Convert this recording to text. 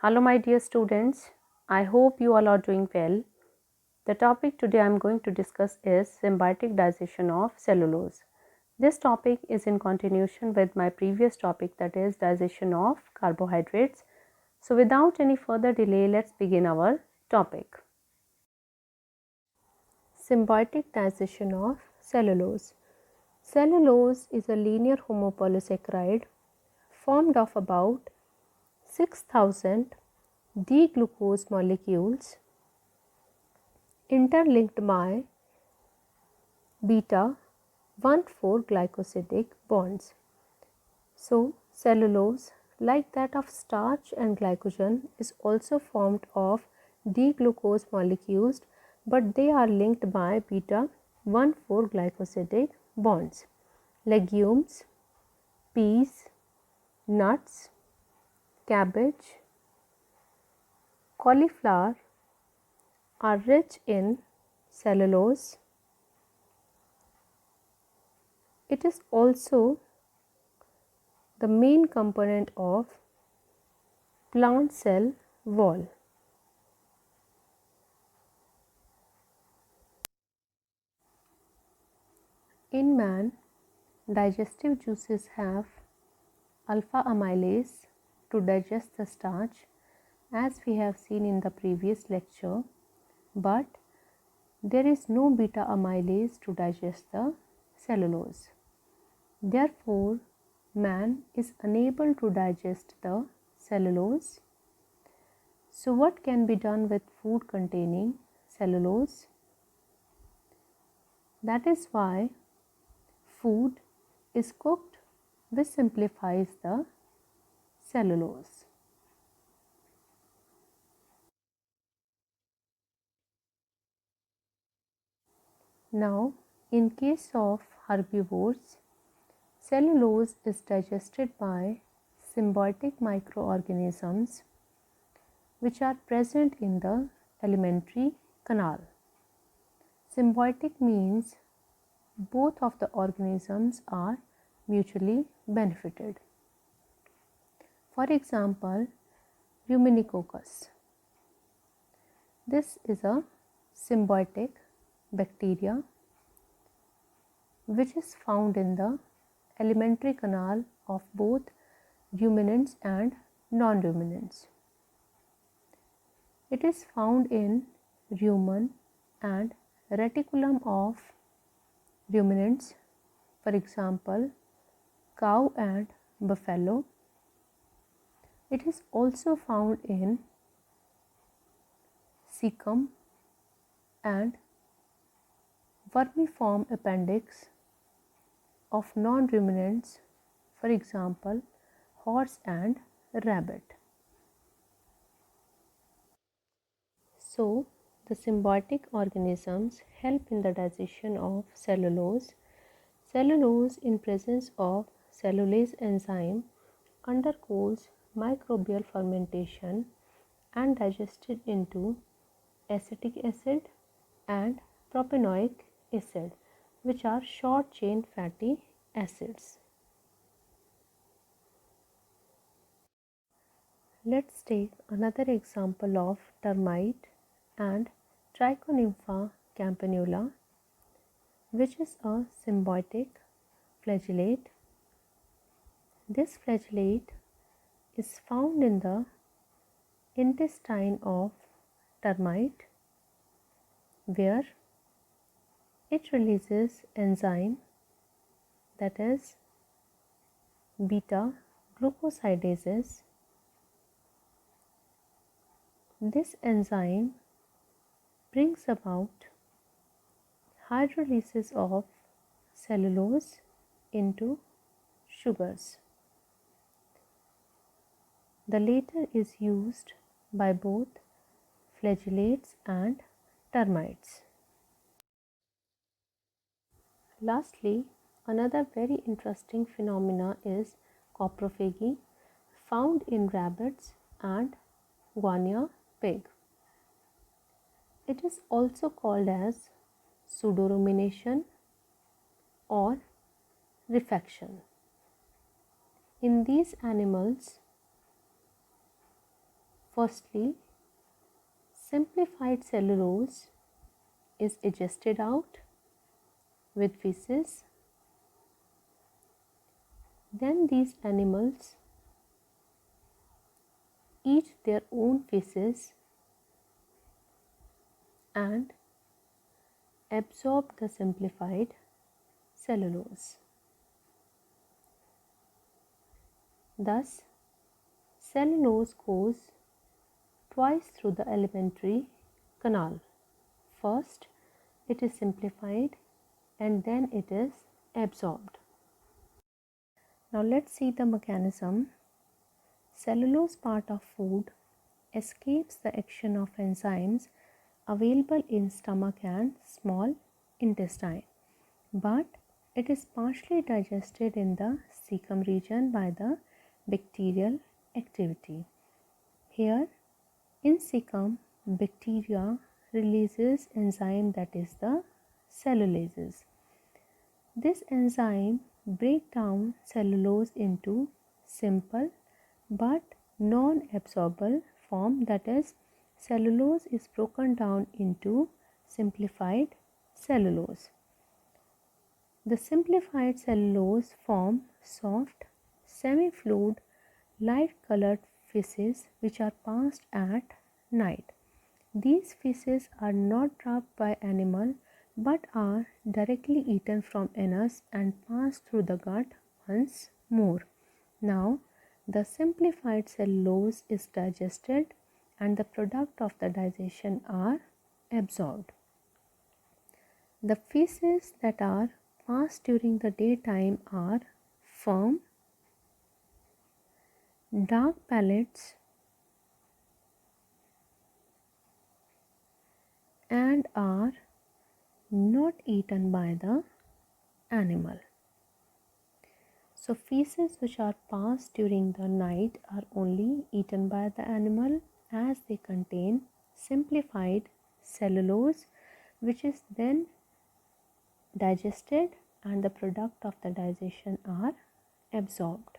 Hello, my dear students. I hope you all are doing well. The topic today I am going to discuss is symbiotic digestion of cellulose. This topic is in continuation with my previous topic, that is digestion of carbohydrates. So, without any further delay, let's begin our topic. Symbiotic digestion of cellulose. Cellulose is a linear homopolysaccharide formed of about 6,000 D-glucose molecules interlinked by beta 1,4 glycosidic bonds. So, cellulose, like that of starch and glycogen, is also formed of D-glucose molecules, but they are linked by beta 1,4 glycosidic bonds. Legumes, peas, nuts, cabbage, cauliflower are rich in cellulose. It is also the main component of plant cell wall. In man, digestive juices have alpha amylase to digest the starch, as we have seen in the previous lecture, but there is no beta amylase to digest the cellulose. Therefore, man is unable to digest the cellulose. So, what can be done with food containing cellulose? That is why food is cooked, which simplifies the cellulose. Now, in case of herbivores, cellulose is digested by symbiotic microorganisms which are present in the alimentary canal. Symbiotic means both of the organisms are mutually benefited. For example, Ruminicoccus. This is a symbiotic bacteria which is found in the alimentary canal of both ruminants and non-ruminants. It is found in rumen and reticulum of ruminants, for example, cow and buffalo. It is also found in cecum and vermiform appendix of non-ruminants, for example, horse and rabbit. So, the symbiotic organisms help in the digestion of cellulose. Cellulose, in presence of cellulase enzyme, undergoes microbial fermentation and digested into acetic acid and propanoic acid, which are short chain fatty acids. Let's take another example of termite and Trichonympha campanula, which is a symbiotic flagellate. This flagellate is found in the intestine of termite, where it releases enzyme, that is beta glucosidases. This enzyme brings about hydrolysis of cellulose into sugars. The latter is used by both flagellates and termites. Lastly, another very interesting phenomena is coprophagy, found in rabbits and guinea pig. It is also called as pseudorumination or refaction. In these animals, Firstly, simplified cellulose is digested out with feces. Then these animals eat their own feces and absorb the simplified cellulose. Thus, cellulose goes twice through the alimentary canal. First, it is simplified and then it is absorbed. Now let's see the mechanism. Cellulose part of food escapes the action of enzymes available in stomach and small intestine, but it is partially digested in the cecum region by the bacterial activity. Here in cecum, bacteria releases enzyme that is the cellulases. This enzyme breaks down cellulose into simple but non-absorbable form, that is, cellulose is broken down into simplified cellulose. The simplified cellulose form soft, semi-fluid, light-colored feces which are passed at night. These feces are not trapped by animal but are directly eaten from anus and pass through the gut once more. Now, the simplified cellulose is digested and the product of the digestion are absorbed. The feces that are passed during the daytime are firm, dark pellets and are not eaten by the animal. So feces which are passed during the night are only eaten by the animal as they contain simplified cellulose, which is then digested and the product of the digestion are absorbed.